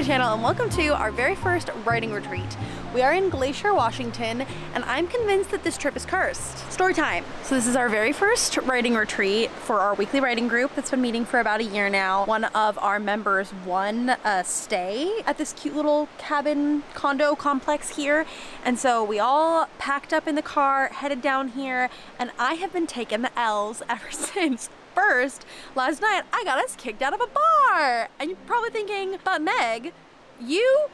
my channel and welcome to our very first writing retreat. We are in Glacier, Washington, and I'm convinced that this trip is cursed. Story time. So this is our very first writing retreat for our weekly writing group that's been meeting for about a year now. One of our members won a stay at this cute little cabin condo complex here. And so we all packed up in the car, headed down here, and I have been taking the L's ever since. First, last night, I got us kicked out of a bar. And you're probably thinking, but Meg, you?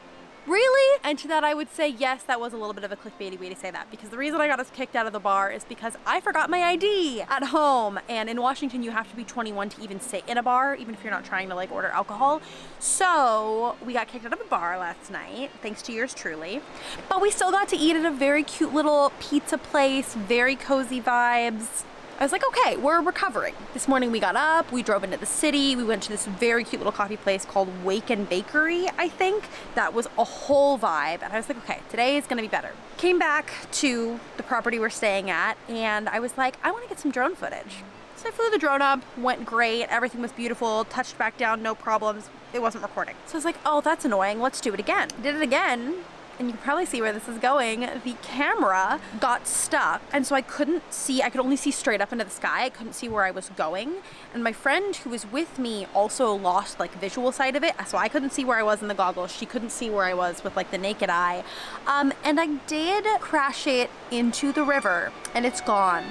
Really? And to that I would say, yes, that was a little bit of a clickbaity way to say that, because the reason I got us kicked out of the bar is because I forgot my ID at home. And in Washington, you have to be 21 to even sit in a bar, even if you're not trying to like order alcohol. So we got kicked out of a bar last night, thanks to yours truly. But we still got to eat at a very cute little pizza place, very cozy vibes. I was like, okay, we're recovering. This morning we got up, we drove into the city, we went to this very cute little coffee place called Wake and Bakery, I think. That was a whole vibe. And I was like, okay, today is gonna be better. Came back to the property we're staying at, and I was like, I wanna get some drone footage. So I flew the drone up, went great, everything was beautiful, touched back down, no problems. It wasn't recording. So I was like, oh, that's annoying, let's do it again. Did it again. And you can probably see where this is going. The camera got stuck, and so I couldn't see, I could only see straight up into the sky. I couldn't see where I was going. And my friend who was with me also lost like visual sight of it, so I couldn't see where I was in the goggles. She couldn't see where I was with like the naked eye. And I did crash it into the river, and it's gone.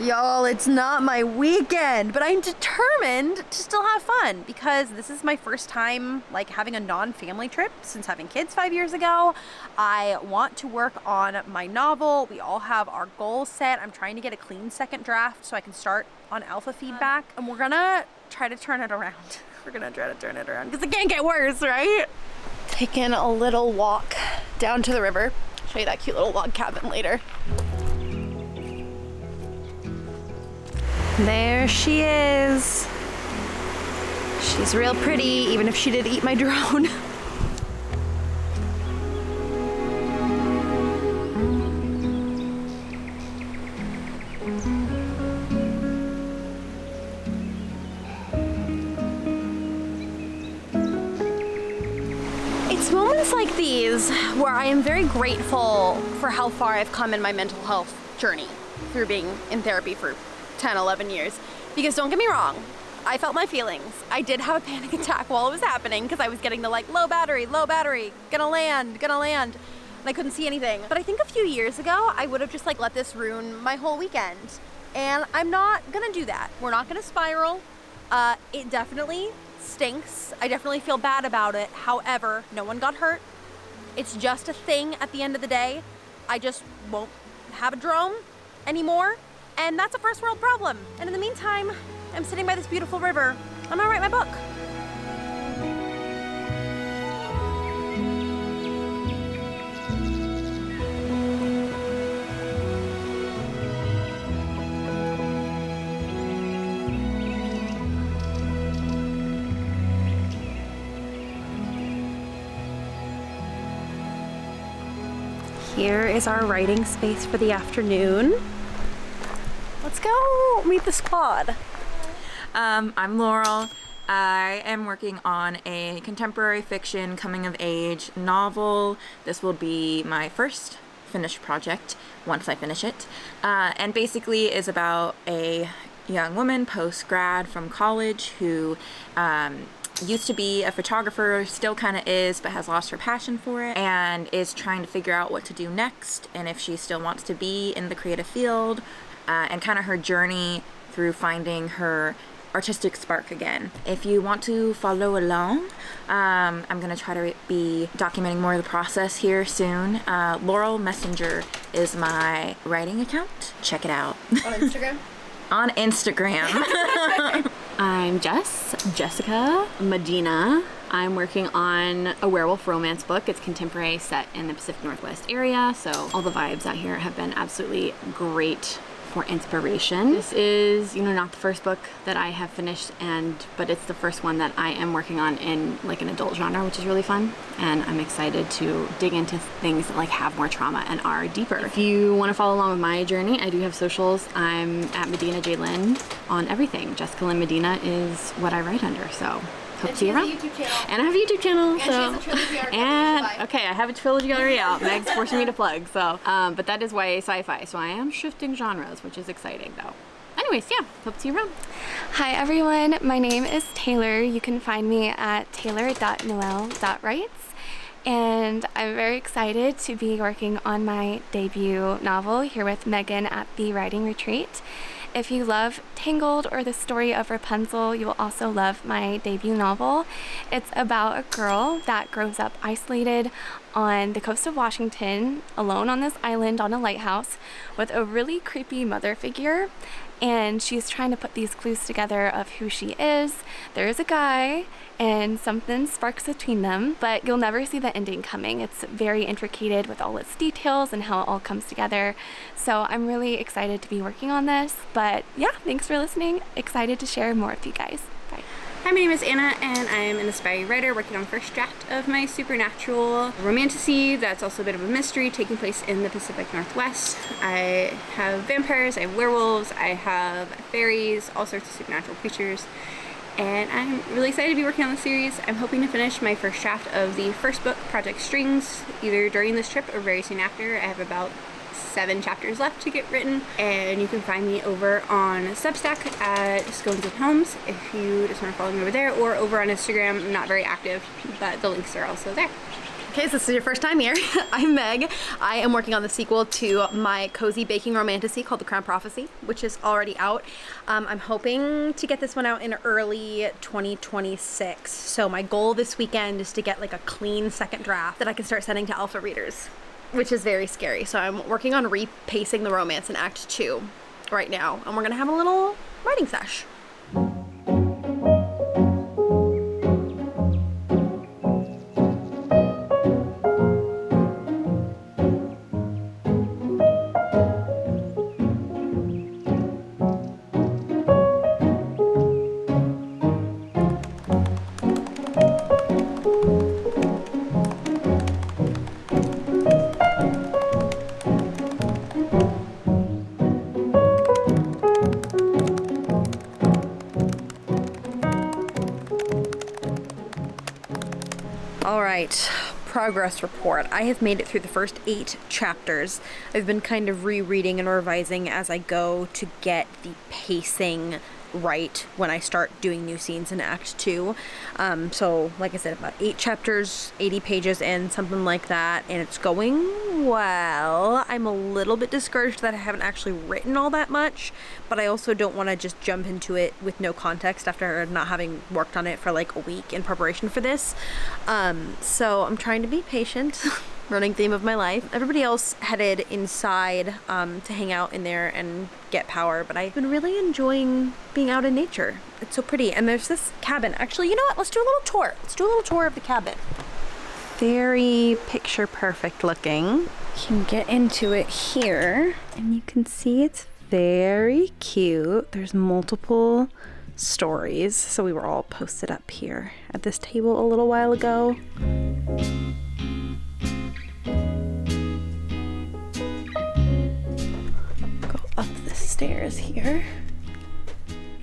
Y'all, it's not my weekend, but I'm determined to still have fun because this is my first time like having a non-family trip since having kids 5 years ago. I want to work on my novel. We all have our goals set. I'm trying to get a clean second draft so I can start on alpha feedback, and we're gonna try to turn it around. We're gonna try to turn it around because it can't get worse, right? Taking a little walk down to the river. Show you that cute little log cabin later. There she is. She's real pretty, even if she did eat my drone. It's moments like these where I am very grateful for how far I've come in my mental health journey through being in therapy for 10, 11 years. Because don't get me wrong, I felt my feelings. I did have a panic attack while it was happening because I was getting the like low battery, gonna land. And I couldn't see anything. But I think a few years ago, I would have just like let this ruin my whole weekend. And I'm not gonna do that. We're not gonna spiral. It definitely stinks. I definitely feel bad about it. However, no one got hurt. It's just a thing at the end of the day. I just won't have a drone anymore. And that's a first world problem. And in the meantime, I'm sitting by this beautiful river. I'm gonna write my book. Here is our writing space for the afternoon. Let's go meet the squad. I'm Laurel. I am working on a contemporary fiction coming of age novel. This will be my first finished project once I finish it. And basically is about a young woman post-grad from college who used to be a photographer, still kind of is, but has lost her passion for it and is trying to figure out what to do next and if she still wants to be in the creative field. And kind of her journey through finding her artistic spark again. If you want to follow along, I'm gonna try to be documenting more of the process here soon. Laurel Messenger is my writing account. Check it out. On Instagram? On Instagram. I'm Jessica Medina. I'm working on a werewolf romance book. It's contemporary, set in the Pacific Northwest area, so all the vibes out here have been absolutely great for inspiration. This is, not the first book that I have finished, but it's the first one that I am working on in like an adult genre, which is really fun. And I'm excited to dig into things that like have more trauma and are deeper. If you want to follow along with my journey, I do have socials. I'm at Medina J. Lind on everything. Jessica Lynn Medina is what I write under, so hope to see you around. And I have a YouTube channel. And she has a trilogy already. Okay, I have a trilogy already out. Meg's forcing me to plug, so but that is YA sci-fi, so I am shifting genres, which is exciting though. Anyways, yeah, hope to see you around. Hi everyone, my name is Taylor. You can find me at taylor.noel.writes, and I'm very excited to be working on my debut novel here with Megan at the Writing Retreat. If you love Tangled or the story of Rapunzel, you will also love my debut novel. It's about a girl that grows up isolated on the coast of Washington, alone on this island on a lighthouse with a really creepy mother figure. And she's trying to put these clues together of who she is. There is a guy, and something sparks between them, but you'll never see the ending coming. It's very intricate with all its details and how it all comes together. So I'm really excited to be working on this. But yeah, thanks for listening. Excited to share more with you guys. Bye. Hi, my name is Anna, and I am an aspiring writer working on the first draft of my supernatural romantasy that's also a bit of a mystery taking place in the Pacific Northwest. I have vampires, I have werewolves, I have fairies, all sorts of supernatural creatures, and I'm really excited to be working on the series. I'm hoping to finish my first draft of the first book, Project Strings, either during this trip or very soon after. I have about 7 chapters left to get written, and you can find me over on Substack at Scones and Homes if you just want to follow me over there, or over on Instagram. I'm not very active, but the links are also there. Okay, so this is your first time here. I'm Meg. I am working on the sequel to my cozy baking romantasy called The Crown Prophecy, which is already out. I'm hoping to get this one out in early 2026. So my goal this weekend is to get like a clean second draft that I can start sending to alpha readers, which is very scary. So I'm working on repacing the romance in Act 2 right now, and we're gonna have a little writing sesh. All right, progress report. I have made it through the first 8 chapters. I've been kind of rereading and revising as I go to get the pacing right when I start doing new scenes in Act 2. So like I said, about 8 chapters, 80 pages in, something like that, and it's going well. I'm a little bit discouraged that I haven't actually written all that much, but I also don't want to just jump into it with no context after not having worked on it for like a week in preparation for this. So I'm trying to be patient. Running theme of my life. Everybody else headed inside to hang out in there and get power, but I've been really enjoying being out in nature. It's so pretty. And there's this cabin. Actually, you know what? Let's do a little tour. Let's do a little tour of the cabin. Very picture perfect looking. You can get into it here, and you can see it's very cute. There's multiple stories. So we were all posted up here at this table a little while ago. Up the stairs here.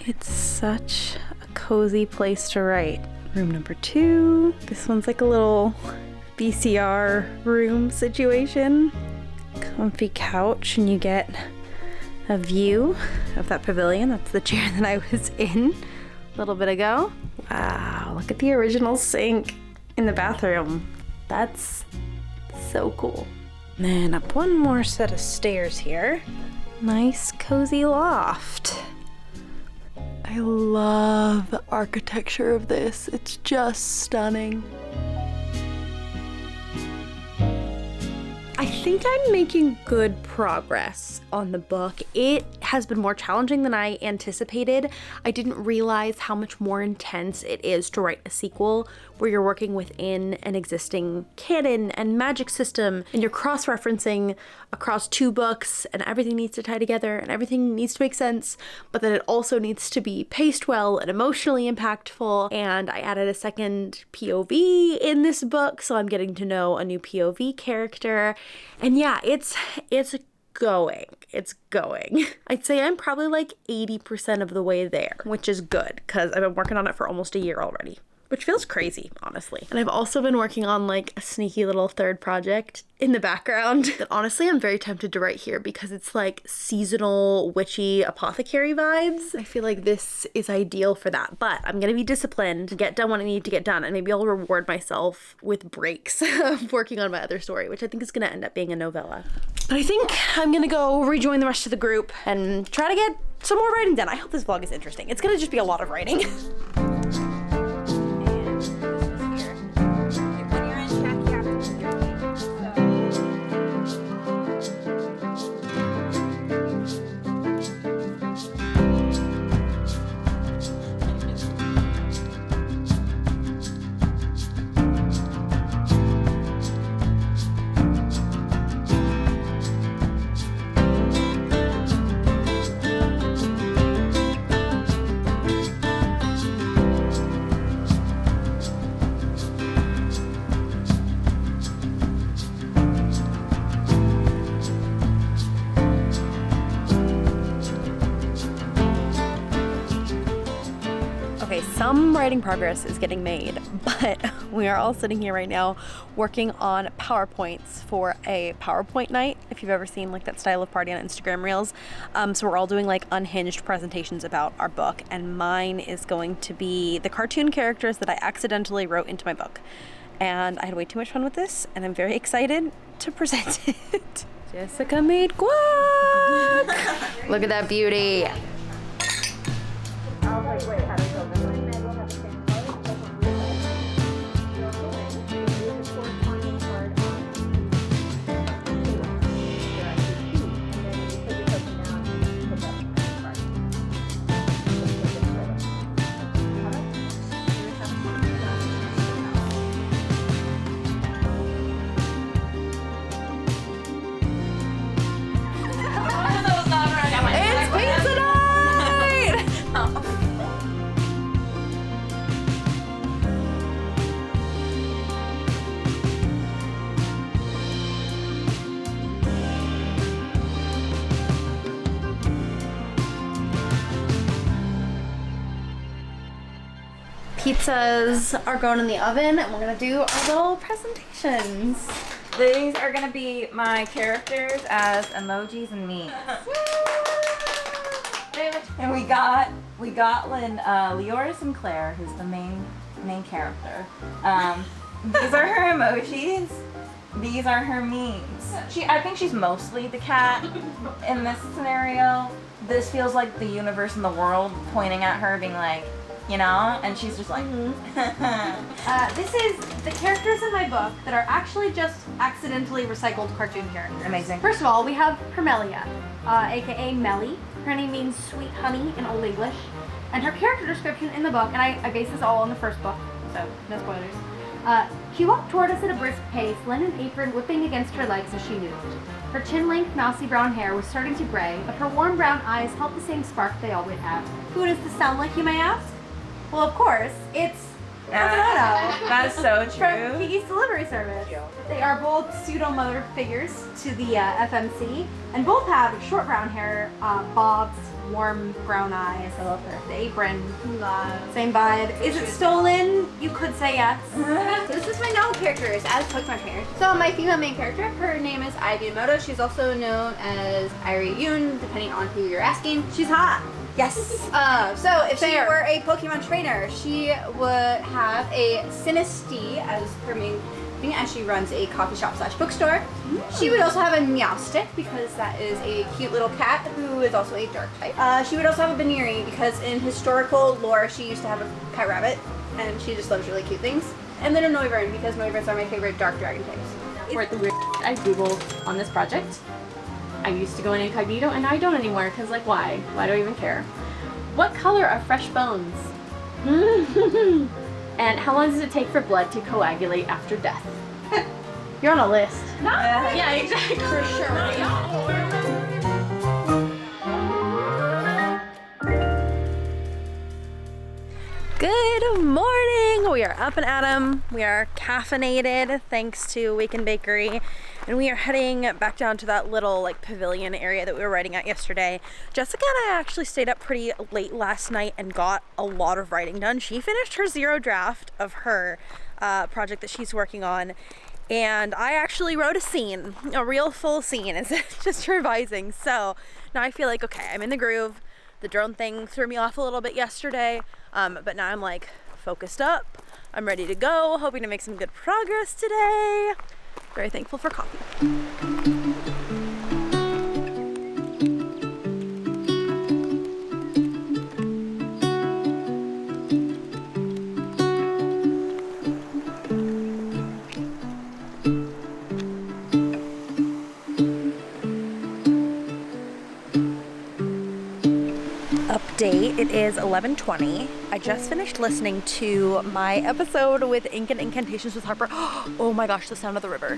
It's such a cozy place to write. Room number 2. This one's like a little VCR room situation. Comfy couch, and you get a view of that pavilion. That's the chair that I was in a little bit ago. Wow, look at the original sink in the bathroom. That's so cool. And then up one more set of stairs here. Nice cozy loft. I love the architecture of this. It's just stunning. I think I'm making good progress on the book. It has been more challenging than I anticipated. I didn't realize how much more intense it is to write a sequel where you're working within an existing canon and magic system, and you're cross-referencing across 2 books, and everything needs to tie together and everything needs to make sense, but then it also needs to be paced well and emotionally impactful. And I added a second POV in this book, so I'm getting to know a new POV character. And yeah, it's going. I'd say I'm probably like 80% of the way there, which is good because I've been working on it for almost a year already, which feels crazy, honestly. And I've also been working on like a sneaky little third project in the background that honestly I'm very tempted to write here because it's like seasonal witchy apothecary vibes. I feel like this is ideal for that, but I'm gonna be disciplined, get done what I need to get done, and maybe I'll reward myself with breaks of working on my other story, which I think is gonna end up being a novella. But I think I'm gonna go rejoin the rest of the group and try to get some more writing done. I hope this vlog is interesting. It's gonna just be a lot of writing. Some writing progress is getting made, but we are all sitting here right now working on PowerPoints for a PowerPoint night, if you've ever seen like that style of party on Instagram Reels. So we're all doing like unhinged presentations about our book, and mine is going to be the cartoon characters that I accidentally wrote into my book. And I had way too much fun with this, and I'm very excited to present it. Jessica made guac! Look at that beauty. Pizzas are going in the oven, and we're gonna do our little presentations. These are gonna be my characters as emojis and memes. And we got Leora Sinclair, who's the main character. These are her emojis. These are her memes. I think she's mostly the cat in this scenario. This feels like the universe and the world pointing at her, being like, you know, and she's just like. This is the characters in my book that are actually just accidentally recycled cartoon characters. Amazing. First of all, we have Hermelia, aka Melly. Her name means sweet honey in Old English. And her character description in the book, and I based this all on the first book, so no spoilers. She walked toward us at a brisk pace, linen apron whipping against her legs as she moved. Her chin-length, mousy brown hair was starting to gray, but her warm brown eyes held the same spark they always have. Who does this sound like, you may ask? Well, of course, it's That's so true. From Kiki's Delivery Service. They are both pseudo-mother figures to the FMC, and both have short brown hair, bobs, warm brown eyes. I love her. The apron, same vibe. Is it stolen? You could say yes. So this is my novel characters as Pokemon trainers. So my female main character, her name is Ivy Moto. She's also known as Irie Yoon, depending on who you're asking. She's hot. Yes. So if she were a Pokemon trainer, she would have a Sinistea as her main thing, as she runs a coffee shop / bookstore. She would also have a Meowstick because that is a cute little cat who is also a dark type. She would also have a Baneri because in historical lore she used to have a pet rabbit and she just loves really cute things. And then a Noivern because Noiverns are my favorite dark dragon types. For the weird I googled on this project, I used to go in incognito and I don't anymore because like why? Why do I even care? What color are fresh bones? And how long does it take for blood to coagulate after death? You're on a list. Yeah, exactly. For sure. Good morning! We are up and at 'em. We are caffeinated thanks to Waken Bakery, and we are heading back down to that little like pavilion area that we were writing at yesterday. Jessica and I actually stayed up pretty late last night and got a lot of writing done. She finished her zero draft of her project that she's working on, and I actually wrote a scene, a real full scene instead of just revising. So now I feel like, okay, I'm in the groove. The drone thing threw me off a little bit yesterday, but now I'm like focused up. I'm ready to go, hoping to make some good progress today. Very thankful for coffee. Update, it is 11:20. I just finished listening to my episode with Ink and Incantations with Harper. Oh my gosh, the sound of the river.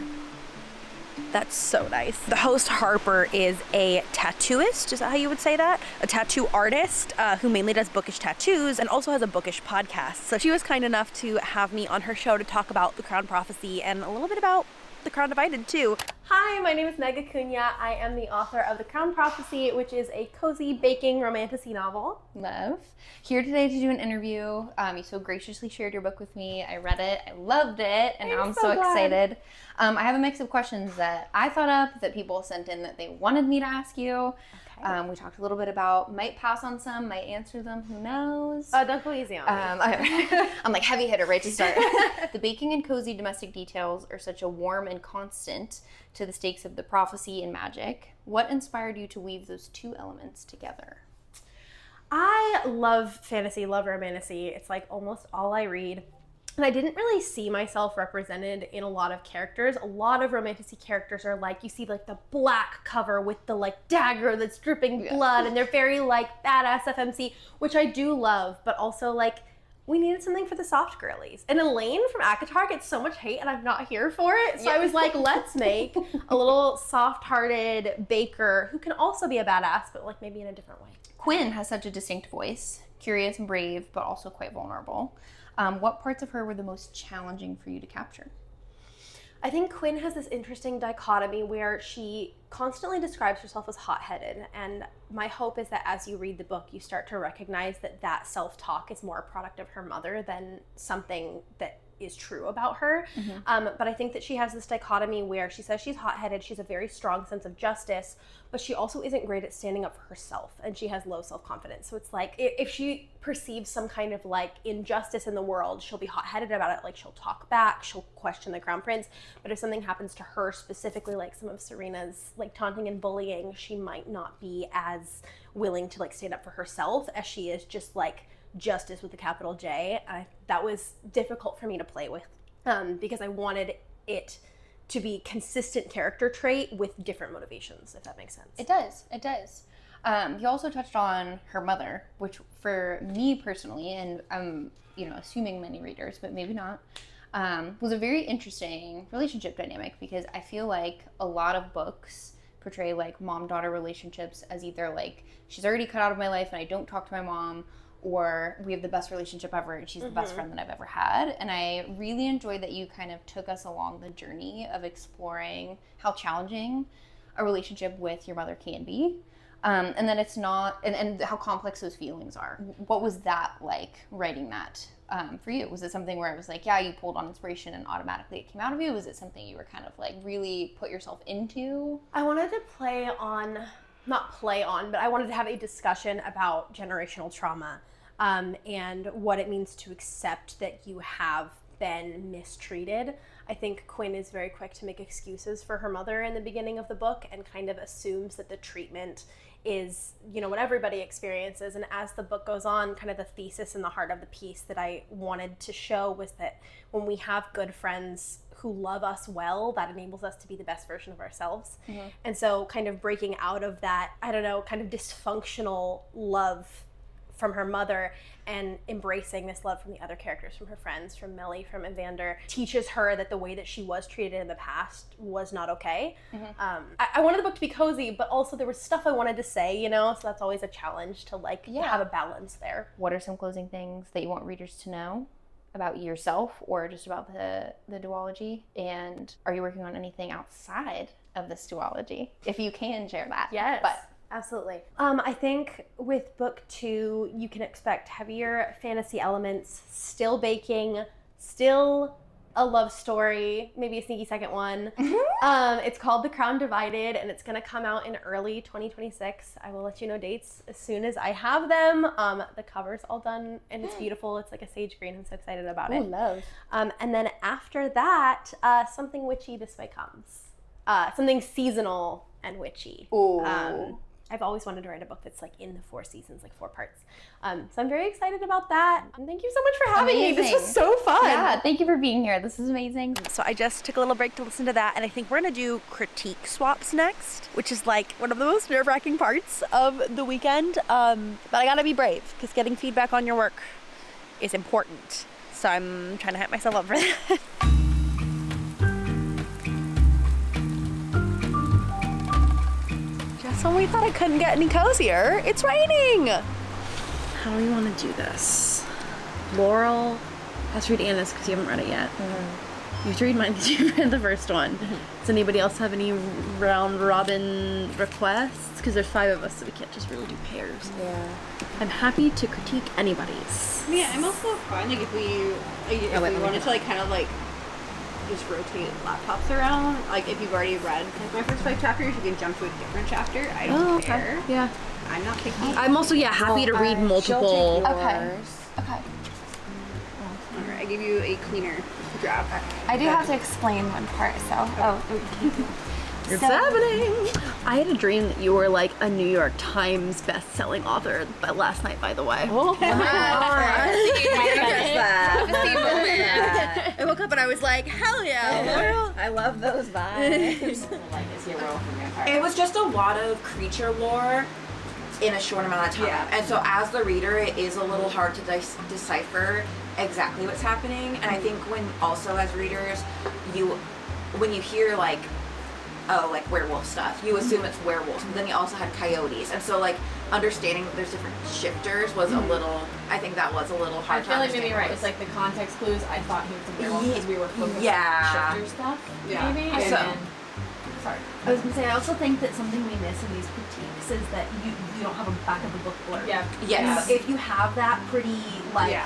That's so nice. The host, Harper, is a tattooist, is that how you would say that? A tattoo artist who mainly does bookish tattoos and also has a bookish podcast. So she was kind enough to have me on her show to talk about The Crown Prophecy and a little bit about The Crown Divided too. Hi, my name is Meg Acuna. I am the author of The Crown Prophecy, which is a cozy baking romantasy novel. Love. Here today to do an interview. You so graciously shared your book with me. I read it. I loved it. And now I'm so excited. I have a mix of questions that I thought up, that people sent in that they wanted me to ask you. Okay. We talked a little bit about, might pass on some, might answer them, who knows? Don't go easy on me. I'm like heavy hitter right to start. The baking and cozy domestic details are such a warm and constant to the stakes of the prophecy and magic. What inspired you to weave those two elements together? I love fantasy, love romantasy. It's like almost all I read. And I didn't really see myself represented in a lot of characters. A lot of romantasy characters are like, you see like the black cover with the like dagger that's dripping blood, and they're very like badass FMC, which I do love, but also like we needed something for the soft girlies. And Elaine from ACOTAR gets so much hate and I'm not here for it. So I was like, let's make a little soft-hearted baker who can also be a badass, but like maybe in a different way. Quinn has such a distinct voice, curious and brave, but also quite vulnerable. What parts of her were the most challenging for you to capture? I think Quinn has this interesting dichotomy where she constantly describes herself as hot-headed, and my hope is that as you read the book, you start to recognize that that self-talk is more a product of her mother than something that is true about her. Mm-hmm. But I think that she has this dichotomy where she says she's hot-headed, she's a very strong sense of justice, but she also isn't great at standing up for herself, and she has low self-confidence. So it's like, if she perceives some kind of like injustice in the world, she'll be hot-headed about it, like she'll talk back, she'll question the crown prince, but if something happens to her, specifically like some of Serena's like taunting and bullying, she might not be as willing to like stand up for herself as she is just like justice with a capital J. That was difficult for me to play with because I wanted it to be consistent character trait with different motivations, if that makes sense. It does. It does. You also touched on her mother, which for me personally, and I'm assuming many readers, but maybe not, was a very interesting relationship dynamic, because I feel like a lot of books portray like mom-daughter relationships as either like she's already cut out of my life and I don't talk to my mom, or we have the best relationship ever and she's the best friend that I've ever had. And I really enjoyed that you kind of took us along the journey of exploring how challenging a relationship with your mother can be, and that it's not, and how complex those feelings are. What was that like, writing that for you? Was it something where it was like, yeah, you pulled on inspiration and automatically it came out of you? Was it something you were kind of like really put yourself into? I wanted to but I wanted to have a discussion about generational trauma and what it means to accept that you have been mistreated. I think Quinn is very quick to make excuses for her mother in the beginning of the book and kind of assumes that the treatment is, you know, what everybody experiences. And as the book goes on, kind of the thesis and the heart of the piece that I wanted to show was that when we have good friends who love us well, that enables us to be the best version of ourselves. And so kind of breaking out of that, I don't know, kind of dysfunctional love from her mother and embracing this love from the other characters, from her friends, from Melly, from Evander, teaches her that the way that she was treated in the past was not okay. I wanted the book to be cozy, but also there was stuff I wanted to say, you know, so that's always a challenge to like have a balance there. What are some closing things that you want readers to know about yourself or just about the duology? And are you working on anything outside of this duology? If you can share that. Yes. But absolutely. I think with book 2, you can expect heavier fantasy elements, still baking, still a love story, maybe a sneaky second one. It's called The Crown Divided, and it's going to come out in early 2026. I will let you know dates as soon as I have them. The cover's all done, and it's beautiful. It's like a sage green. I'm so excited about it. love. And then after that, something witchy this way comes. Something seasonal and witchy. Ooh. I've always wanted to write a book that's like in the 4 seasons, like 4 parts. So I'm very excited about that. And thank you so much for having me. This was so fun. Yeah, thank you for being here. This is amazing. So I just took a little break to listen to that, and I think we're gonna do critique swaps next, which is like one of the most nerve-wracking parts of the weekend. But I gotta be brave, because getting feedback on your work is important. So I'm trying to hype myself up for that. Just when we thought it couldn't get any cozier, it's raining! How do we want to do this? Laurel has to read Anna's because you haven't read it yet. You have to read mine because you read the first one. Does anybody else have any round robin requests? Because there's 5 of us, so we can't just really do pairs. Yeah. I'm happy to critique anybody's. Yeah, I'm also fine. Like if we wanted to like kind of like just rotate laptops around. Like if you've already read like my first 5 chapters, you can jump to a different chapter. I don't care. Yeah. I'm not picky. I'm also happy to read multiple. Okay. Alright, I give you a cleaner draft. I do have to explain one part, so. It's happening. I had a dream that you were like a New York Times best-selling author last night, by the way. Oh my I woke up and I was like, hell yeah, I love those vibes. It was just a lot of creature lore in a short amount of time. Yeah. And so as the reader, it is a little hard to decipher exactly what's happening. And I think when also as readers, when you hear like, oh, like werewolf stuff, you assume it's werewolves, but then you also had coyotes. And so like understanding that there's different shifters was a little, I think that was a little I hard feel to like maybe understand. right. It's like the context clues. I thought he was a werewolf because we were focused Yeah. on shifter stuff. Yeah. Maybe. So- And then, sorry. I was gonna say, I also think that something we miss in these critiques is that you don't have a back of the book blurb. Yeah. Yes. If you have that pretty like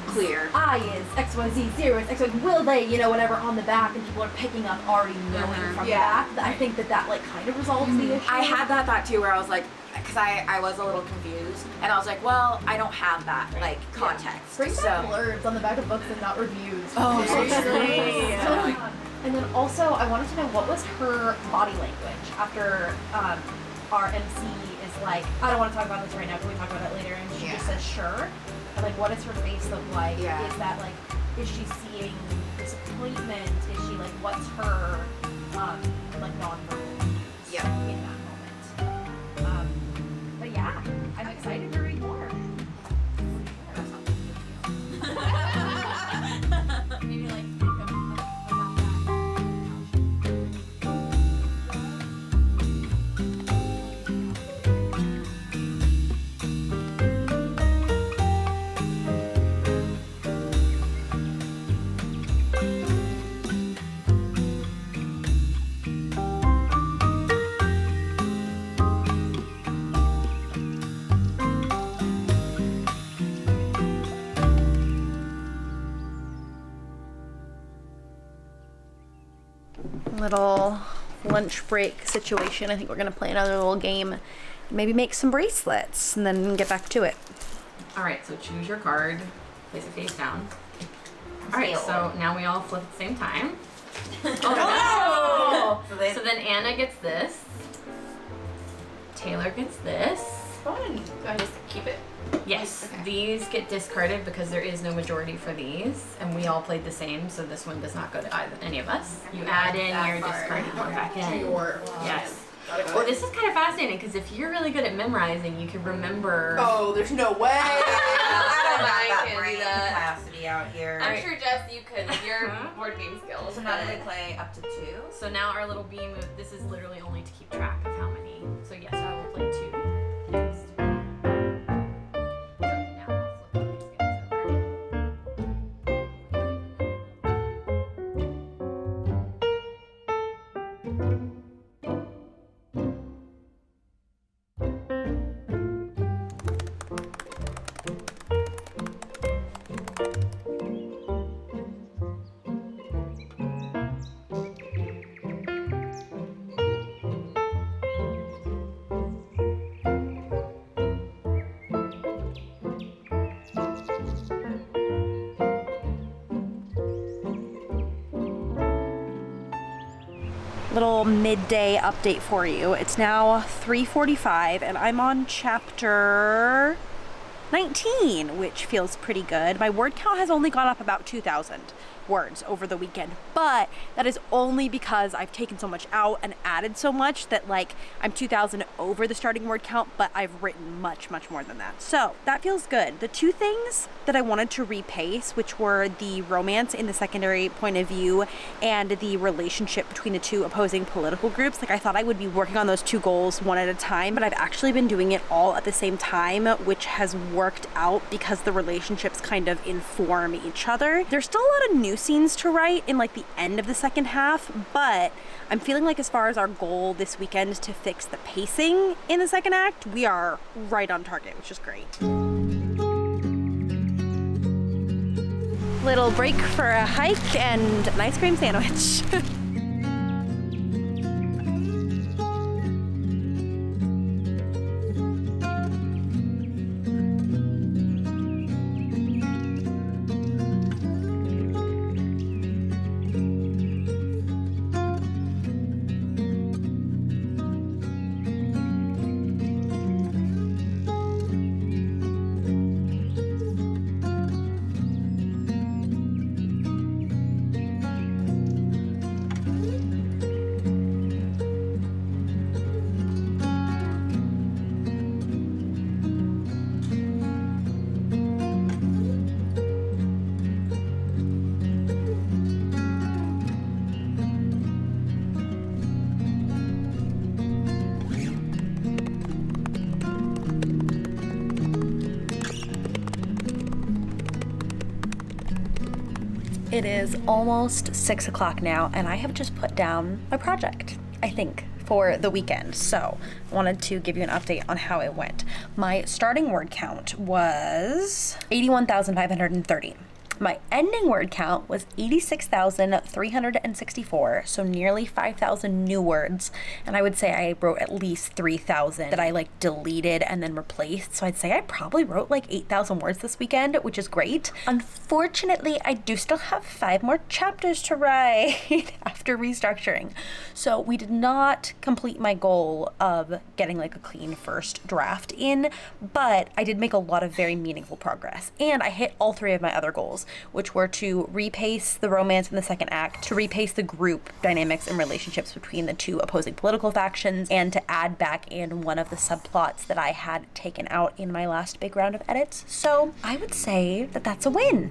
Clear. I is XYZ, 0 is XYZ, will they, you know, whatever on the back, and people are picking up already knowing from the back. I think that like kind of resolves the issue. I had that thought too, where I was like, because I was a little confused, and I was like, well, I don't have that like context. Bring so back blurbs on the back of books and not reviews. Oh, seriously. And then also, I wanted to know what was her body language after our MC is like, I don't want to talk about this right now, can we talk about it later? And she just says, sure. And like, what does her face look like? Yeah. Is that like, is she seeing disappointment? Is she like, what's her like nonverbal cues in that moment? But yeah, I'm excited to read more. Maybe like think about that. Little lunch break situation. I think we're gonna play another little game, maybe make some bracelets, and then get back to it. All right. So choose your card. Place it face down. All right, so now we all flip at the same time. Oh no! So then Anna gets this. Taylor gets this. Fun. Do I just keep it? Yes, these get discarded because there is no majority for these, and we all played the same, so this one does not go to any of us. You add in your discarded one back in. Yes. Well, this is kind of fascinating because if you're really good at memorizing, you can remember. Oh, there's no way. I don't I have that can't brain do that. capacity out here. I'm sure, Jess, you could with your board game skills. So now do we play up to 2? So now our little beam, this is literally only to keep track of how many. So yes, I will play 2 next. So now I'll flip all these guys over. Little midday update for you. It's now 3:45 and I'm on chapter 19, which feels pretty good. My word count has only gone up about 2,000 words over the weekend, but that is only because I've taken so much out and added so much that like I'm 2,000 over the starting word count, but I've written much more than that. So that feels good. The 2 things that I wanted to repace, which were the romance in the secondary point of view and the relationship between the 2 opposing political groups. Like I thought I would be working on those 2 goals one at a time, but I've actually been doing it all at the same time, which has worked out because the relationships kind of inform each other. There's still a lot of new scenes to write in like the end of the second half, but I'm feeling like as far as our goal this weekend to fix the pacing in the second act, we are right on target, which is great. Little break for a hike and an ice cream sandwich. It is almost 6 o'clock now, and I have just put down my project, I think, for the weekend. So I wanted to give you an update on how it went. My starting word count was 81,530. My ending word count was 86,364, so nearly 5,000 new words. And I would say I wrote at least 3,000 that I like deleted and then replaced. So I'd say I probably wrote like 8,000 words this weekend, which is great. Unfortunately, I do still have 5 more chapters to write after restructuring. So we did not complete my goal of getting like a clean first draft in, but I did make a lot of very meaningful progress. And I hit all 3 of my other goals, which were to repace the romance in the second act, to repace the group dynamics and relationships between the 2 opposing political factions, and to add back in one of the subplots that I had taken out in my last big round of edits. So I would say that that's a win.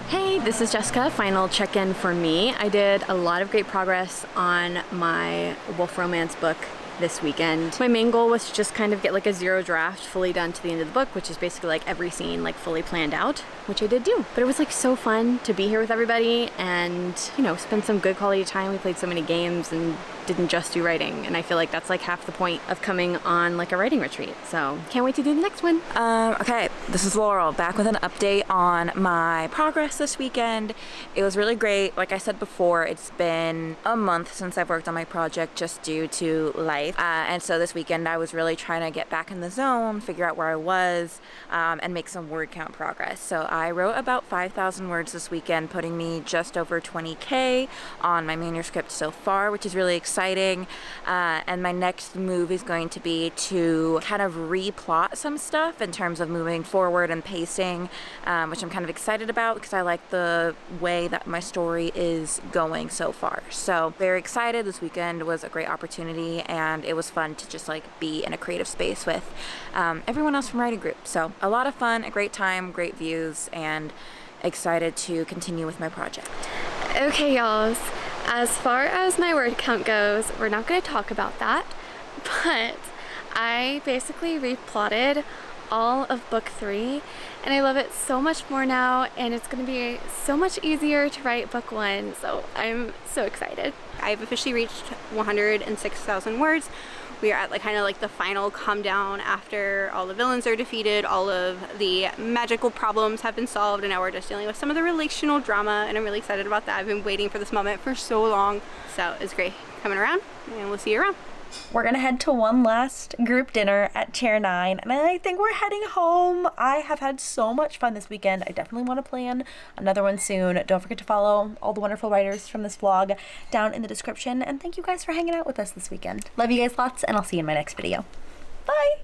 Hey, this is Jessica. Final check-in for me. I did a lot of great progress on my Wolf Romance book this weekend. My main goal was to just kind of get like a 0 draft fully done to the end of the book, which is basically like every scene like fully planned out, which I did do. But it was like so fun to be here with everybody and, you know, spend some good quality time. We played so many games and didn't just do writing, and I feel like that's like half the point of coming on like a writing retreat. So can't wait to do the next one. Okay, this is Laurel, back with an update on my progress this weekend. It was really great. Like I said before, it's been a month since I've worked on my project just due to life. And so this weekend I was really trying to get back in the zone, figure out where I was, and make some word count progress. So I wrote about 5,000 words this weekend, putting me just over 20K on my manuscript so far, which is really exciting. And my next move is going to be to kind of replot some stuff in terms of moving forward and pacing, which I'm kind of excited about because I like the way that my story is going so far. So very excited. This weekend was a great opportunity, and it was fun to just like be in a creative space with everyone else from writing group. So a lot of fun, a great time, great views, and excited to continue with my project. Okay, y'all. As far as my word count goes, we're not going to talk about that, but I basically replotted all of book 3, and I love it so much more now, and it's going to be so much easier to write book 1, so I'm so excited. I've officially reached 106,000 words. We are at like kind of like the final come down after all the villains are defeated, all of the magical problems have been solved, and now we're just dealing with some of the relational drama, and I'm really excited about that. I've been waiting for this moment for so long, so it's great coming around, and we'll see you around. We're gonna head to one last group dinner at Chair 9, and I think we're heading home. I have had so much fun this weekend. I definitely want to plan another one soon. Don't forget to follow all the wonderful writers from this vlog down in the description, and thank you guys for hanging out with us this weekend. Love you guys lots, and I'll see you in my next video. Bye!